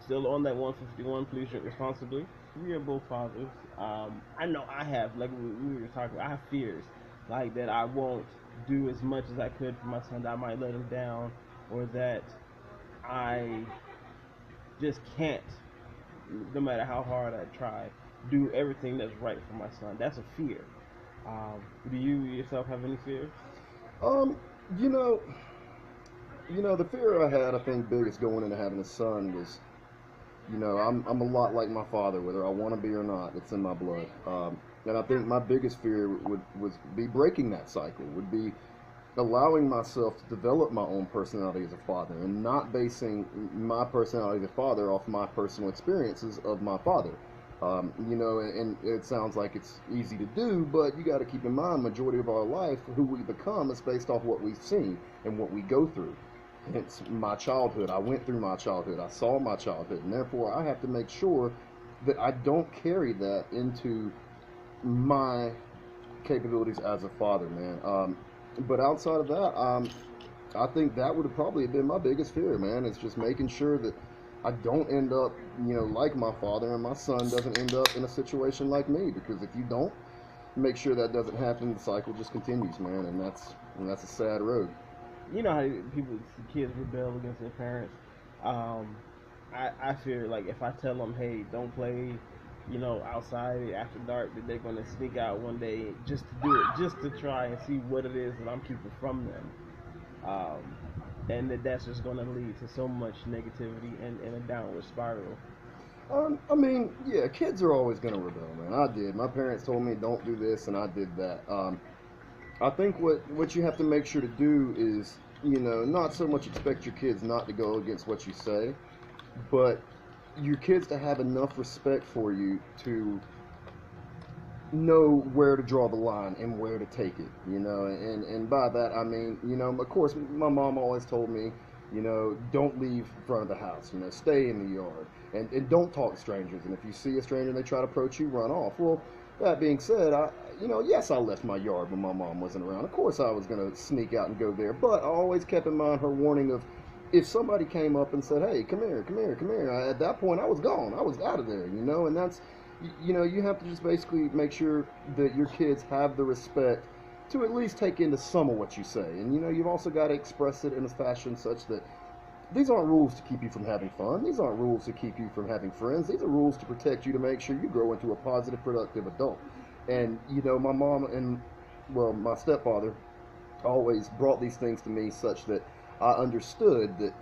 still on that 151, please drink responsibly. We are both fathers. I know I have, like we were talking about, I have fears like that I won't do as much as I could for my son, that I might let him down, or that I just can't, no matter how hard I try, do everything that's right for my son. That's a fear. Do you yourself have any fears? Um, you know, the fear I had, I think, biggest going into having a son was, I'm a lot like my father, whether I want to be or not. It's in my blood. And I think my biggest fear would be breaking that cycle, would be allowing myself to develop my own personality as a father and not basing my personality as a father off my personal experiences of my father. And it sounds like it's easy to do, but you got to keep in mind, majority of our life, who we become is based off what we've seen and what we go through. It's my childhood. I went through my childhood. I saw my childhood, and therefore I have to make sure that I don't carry that into my capabilities as a father, man. But outside of that, I think that would have probably been my biggest fear, man. It's just making sure that I don't end up, like my father, and my son doesn't end up in a situation like me. Because if you don't make sure that doesn't happen, the cycle just continues, man, and that's a sad road. You know how people, kids rebel against their parents. Um, I fear like if I tell them, hey, don't play, outside after dark, that they're gonna sneak out one day just to do it, just to try and see what it is that I'm keeping from them. And that's just gonna lead to so much negativity and a downward spiral. I mean, yeah, kids are always gonna rebel, man. I did. My parents told me don't do this, and I did that. I think what you have to make sure to do is, not so much expect your kids not to go against what you say, but your kids to have enough respect for you to know where to draw the line and where to take it, and by that I mean, of course my mom always told me, don't leave in front of the house, stay in the yard, and don't talk to strangers, and if you see a stranger and they try to approach you, run off. Well, that being said, yes, I left my yard when my mom wasn't around. Of course I was going to sneak out and go there, but I always kept in mind her warning of, if somebody came up and said, hey, come here, come here, come here, at that point I was gone, I was out of there, and that's, you have to just basically make sure that your kids have the respect to at least take into some of what you say. And, you've also got to express it in a fashion such that these aren't rules to keep you from having fun. These aren't rules to keep you from having friends. These are rules to protect you, to make sure you grow into a positive, productive adult. And, my mom and, well, my stepfather always brought these things to me such that I understood that,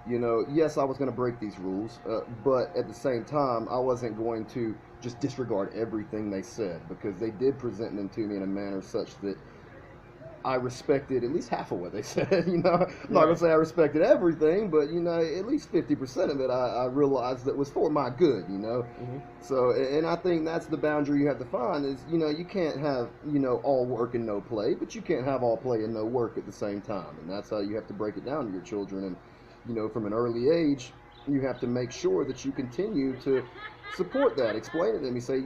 yes, I was going to break these rules, but at the same time, I wasn't going to just disregard everything they said, because they did present them to me in a manner such that I respected at least half of what they said. I'm not going to say I respected everything, but, at least 50% of it I realized that was for my good, Mm-hmm. So, and I think that's the boundary you have to find is, you can't have, all work and no play, but you can't have all play and no work at the same time. And that's how you have to break it down to your children. And, from an early age, you have to make sure that you continue to support that. Explain it to them. You say,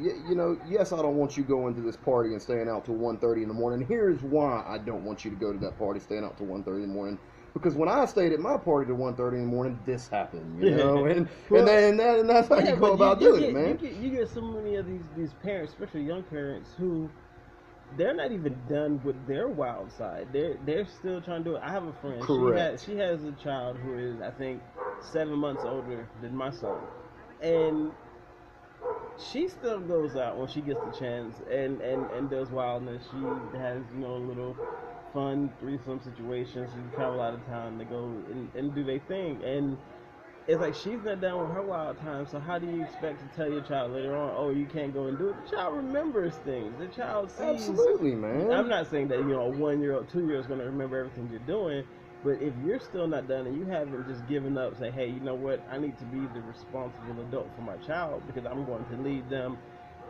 yes, I don't want you going to this party and staying out till 1:30 in the morning. Here's why I don't want you to go to that party, staying out till 1:30 in the morning. Because when I stayed at my party till 1:30 in the morning, this happened, and Well, and that's how yeah, you go but about doing it, man. you get so many of these parents, especially young parents, who they're not even done with their wild side. They're still trying to do it. I have a friend. Correct. She has a child who is, I think, 7 months older than my son, and she still goes out when she gets the chance and does wildness. She has, little fun threesome situations. She travel out of town to go and do their thing. And it's like she's not down with her wild time. So how do you expect to tell your child later on, oh, you can't go and do it? The child remembers things. The child sees. Absolutely, man. I'm not saying that, a 1 year old, 2 year old is going to remember everything you're doing. But if you're still not done and you haven't just given up, say, hey, you know what? I need to be the responsible adult for my child, because I'm going to lead them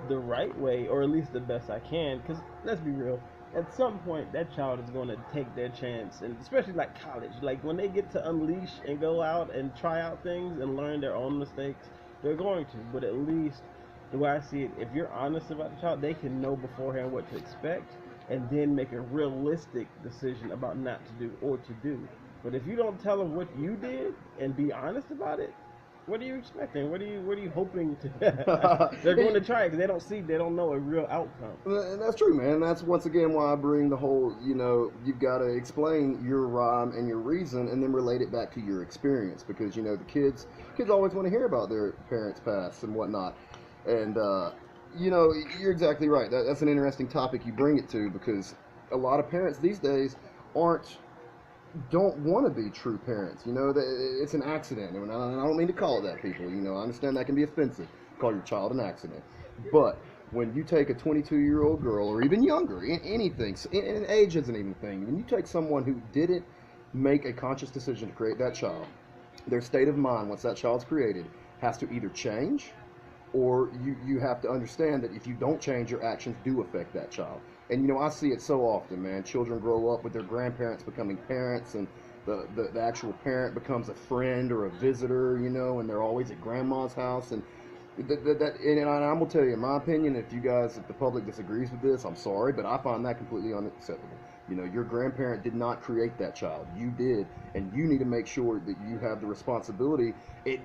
the right way, or at least the best I can. Because let's be real, at some point that child is going to take their chance, and especially like college, like when they get to unleash and go out and try out things and learn their own mistakes, they're going to. But at least the way I see it, if you're honest about the child, they can know beforehand what to expect, and then make a realistic decision about not to do or to do. But if you don't tell them what you did and be honest about it, What are you expecting? What are you hoping to? They're going to try it because they don't know a real outcome. And that's true, man. That's once again why I bring the whole, you've got to explain your rhyme and your reason and then relate it back to your experience because, the kids always want to hear about their parents' past and whatnot. And, you're exactly right. That's an interesting topic you bring it to because a lot of parents these days aren't don't want to be true parents. It's an accident, and I don't mean to call it that, people. I understand that can be offensive. Call your child an accident, but when you take a 22-year-old girl, or even younger, anything, and age isn't even a thing. When you take someone who didn't make a conscious decision to create that child, their state of mind once that child's created has to either change or you have to understand that if you don't change, your actions do affect that child. And I see it so often, man. Children grow up with their grandparents becoming parents, and the actual parent becomes a friend or a visitor, and they're always at grandma's house. And and I'm gonna tell you, in my opinion, if the public disagrees with this, I'm sorry, but I find that completely unacceptable. Your grandparent did not create that child. You did, and you need to make sure that you have the responsibility.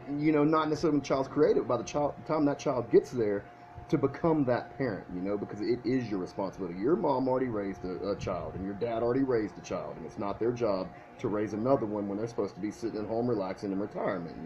Not necessarily when the child's created, by the time that child gets there, to become that parent. Because it is your responsibility. Your mom already raised a child, and your dad already raised a child, and it's not their job to raise another one when they're supposed to be sitting at home relaxing in retirement.